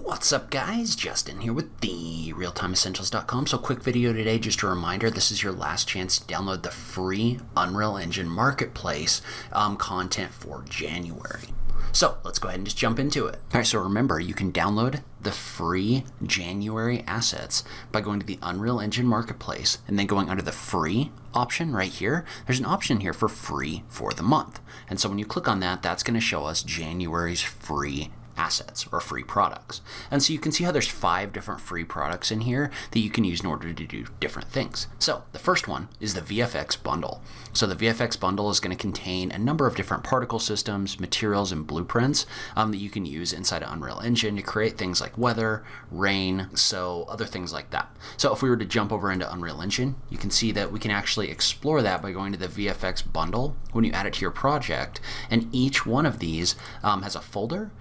What's up guys, Justin here with the realtimeessentials.com. So quick video today, just a reminder, this is your last chance to download the free Unreal Engine Marketplace content for January. So let's go ahead and just jump into it. All right, so remember, you can download the free January assets by going to the Unreal Engine Marketplace and then going under the free option right here. There's an option here for free for the month. And so when you click on that, that's going to show us January's free assets or free products. And so you can see how there's 5 different free products in here that you can use in order to do different things. So the first one is the VFX Bundle. So the VFX Bundle is going to contain a number of different particle systems, materials, and blueprints that you can use inside of Unreal Engine to create things like weather, rain, so other things like that. So if we were to jump over into Unreal Engine, you can see that we can actually explore that by going to the VFX Bundle when you add it to your project. And each one of these has a folder,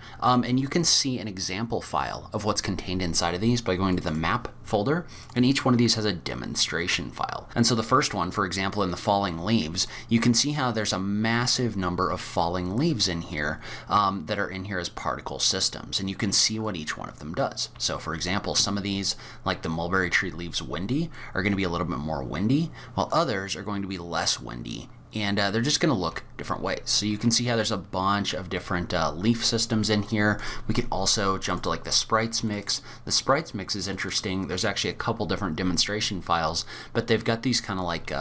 and you can see an example file of what's contained inside of these by going to the map folder, and each one of these has a demonstration file. And so the first one, for example, in the falling leaves, you can see how there's a massive number of falling leaves in here that are in here as particle systems, and you can see what each one of them does. So for example, some of these, like the mulberry tree leaves windy, are going to be a little bit more windy, while others are going to be less windy. And they're just going to look different ways. So you can see how there's a bunch of different leaf systems in here. We can also jump to like the sprites mix. The sprites mix is interesting. There's actually a couple different demonstration files, but they've got these kind of like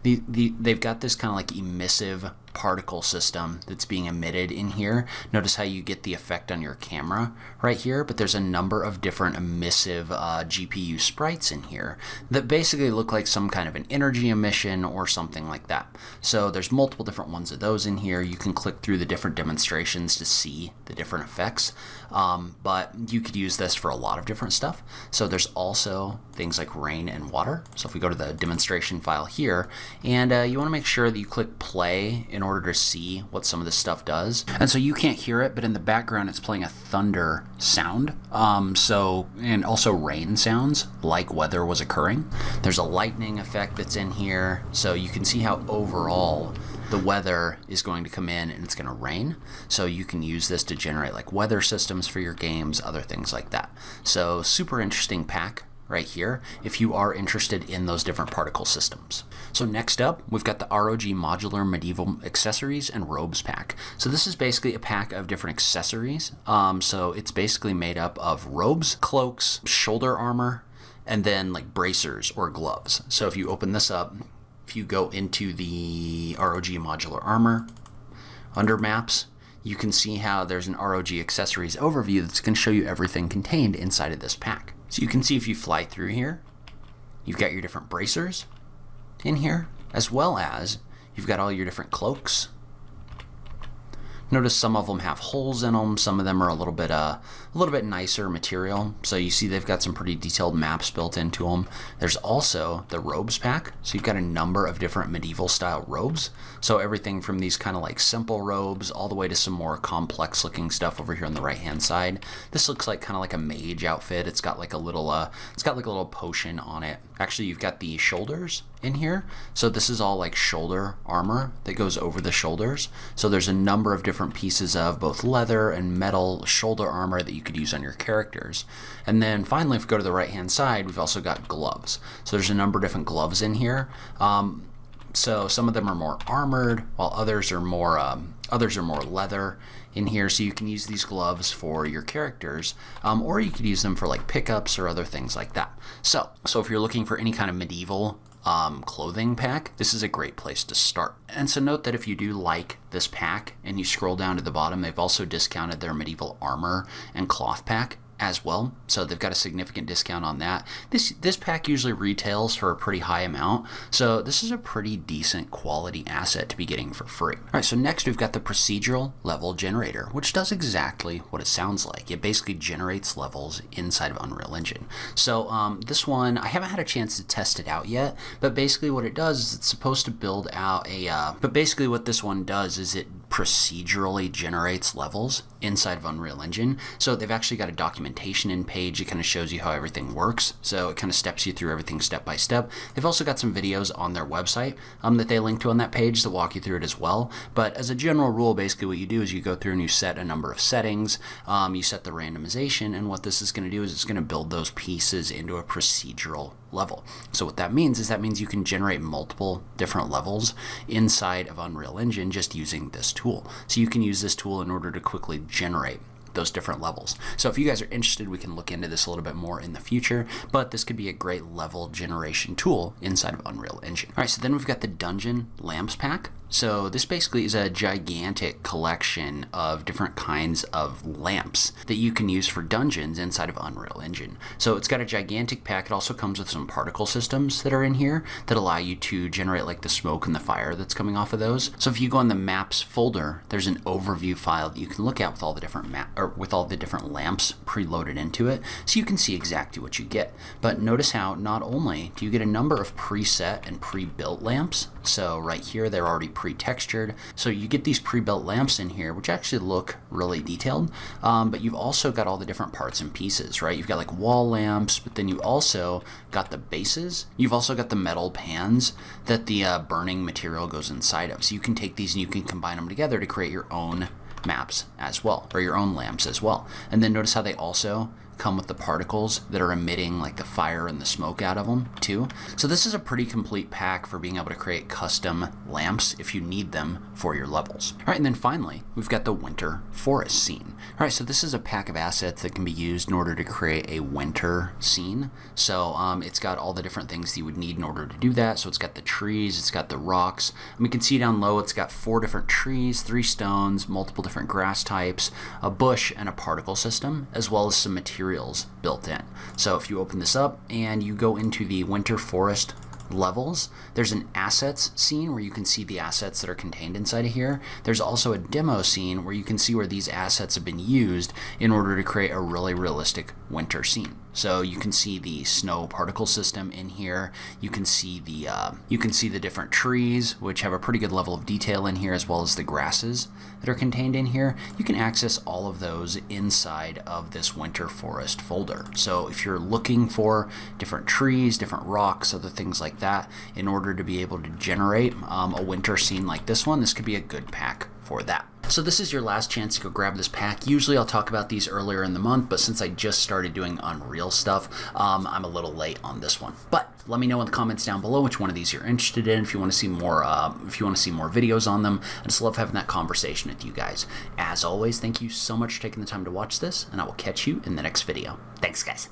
they've got this kind of like emissive particle system that's being emitted in here. Notice how you get the effect on your camera right here, but there's a number of different emissive GPU sprites in here that basically look like some kind of an energy emission or something like that. So there's multiple different ones of those in here. You can click through the different demonstrations to see the different effects, but you could use this for a lot of different stuff. So there's also things like rain and water. So if we go to the demonstration file here, and you want to make sure that you click play in order to see what some of this stuff does. And so you can't hear it, but in the background it's playing a thunder sound. And also rain sounds like weather was occurring. There's a lightning effect that's in here, so you can see how overall the weather is going to come in and it's going to rain. So you can use this to generate like weather systems for your games, other things like that. So super interesting pack right here if you are interested in those different particle systems. So next up, we've got the ROG Modular Medieval Accessories and Robes pack. So this is basically a pack of different accessories. So it's basically made up of robes, cloaks, shoulder armor, and then like bracers or gloves. So if you open this up, if you go into the ROG Modular Armor, under maps, you can see how there's an ROG Accessories overview that's going to show you everything contained inside of this pack. So you can see if you fly through here, you've got your different bracers in here, as well as you've got all your different cloaks. Notice some of them have holes in them. Some of them are a little bit nicer material. So you see they've got some pretty detailed maps built into them. There's also the robes pack. So you've got a number of different medieval style robes. So everything from these kind of like simple robes all the way to some more complex looking stuff over here on the right hand side. This looks like kind of like a mage outfit. It's got like a little potion on it. Actually, you've got the shoulders in here. So this is all like shoulder armor that goes over the shoulders. So there's a number of different pieces of both leather and metal shoulder armor that you could use on your characters. And then finally, if we go to the right hand side, we've also got gloves. So there's a number of different gloves in here. So some of them are more armored, while others are more leather in here. So you can use these gloves for your characters, or you could use them for like pickups or other things like that. So if you're looking for any kind of medieval clothing pack, this is a great place to start. And so note that if you do like this pack and you scroll down to the bottom, they've also discounted their medieval armor and cloth pack as well. So they've got a significant discount on that. This pack usually retails for a pretty high amount. So this is a pretty decent quality asset to be getting for free. All right, so next we've got the procedural level generator, which does exactly what it sounds like. It basically generates levels inside of Unreal Engine. So this one, I haven't had a chance to test it out yet, but basically what it does is it's supposed to build out but basically what this one does is it procedurally generates levels inside of Unreal Engine. So they've actually got a documentation in page. It kind of shows you how everything works. So it kind of steps you through everything step by step. They've also got some videos on their website that they link to on that page that walk you through it as well. But as a general rule, basically what you do is you go through and you set a number of settings. You set the randomization, and what this is going to do is it's going to build those pieces into a procedural level. So what that means is you can generate multiple different levels inside of Unreal Engine just using this tool. So you can use this tool in order to quickly generate those different levels. So if you guys are interested, we can look into this a little bit more in the future, but this could be a great level generation tool inside of Unreal Engine. All right, so then we've got the Dungeon Lamps pack. So this basically is a gigantic collection of different kinds of lamps that you can use for dungeons inside of Unreal Engine. So it's got a gigantic pack. It also comes with some particle systems that are in here that allow you to generate like the smoke and the fire that's coming off of those. So if you go in the maps folder, there's an overview file that you can look at with all the different with all the different lamps preloaded into it, so you can see exactly what you get. But notice how not only do you get a number of preset and pre-built lamps, so right here they're already pre-textured, so you get these pre-built lamps in here which actually look really detailed, but you've also got all the different parts and pieces, right? You've got like wall lamps, but then you also got the bases. You've also got the metal pans that the burning material goes inside of, so you can take these and you can combine them together to create your own maps as well, or your own lamps as well. And then notice how they also come with the particles that are emitting like the fire and the smoke out of them too. So this is a pretty complete pack for being able to create custom lamps if you need them for your levels. All right, and then finally, we've got the winter forest scene. All right, so this is a pack of assets that can be used in order to create a winter scene. So it's got all the different things that you would need in order to do that. So it's got the trees, it's got the rocks. And we can see down low, it's got 4 different trees, 3 stones, multiple different grass types, a bush, and a particle system, as well as some materials built in. So if you open this up and you go into the winter forest levels, there's an assets scene where you can see the assets that are contained inside of here. There's also a demo scene where you can see where these assets have been used in order to create a really realistic winter scene. So you can see the snow particle system in here. You can see the different trees, which have a pretty good level of detail in here, as well as the grasses that are contained in here. You can access all of those inside of this winter forest folder. So if you're looking for different trees, different rocks, other things like that, in order to be able to generate a winter scene like this one, this could be a good pack for that. So this is your last chance to go grab this pack. Usually I'll talk about these earlier in the month, but since I just started doing Unreal stuff, I'm a little late on this one. But let me know in the comments down below which one of these you're interested in. If you want to see more, videos on them, I just love having that conversation with you guys. As always, thank you so much for taking the time to watch this, and I will catch you in the next video. Thanks, guys.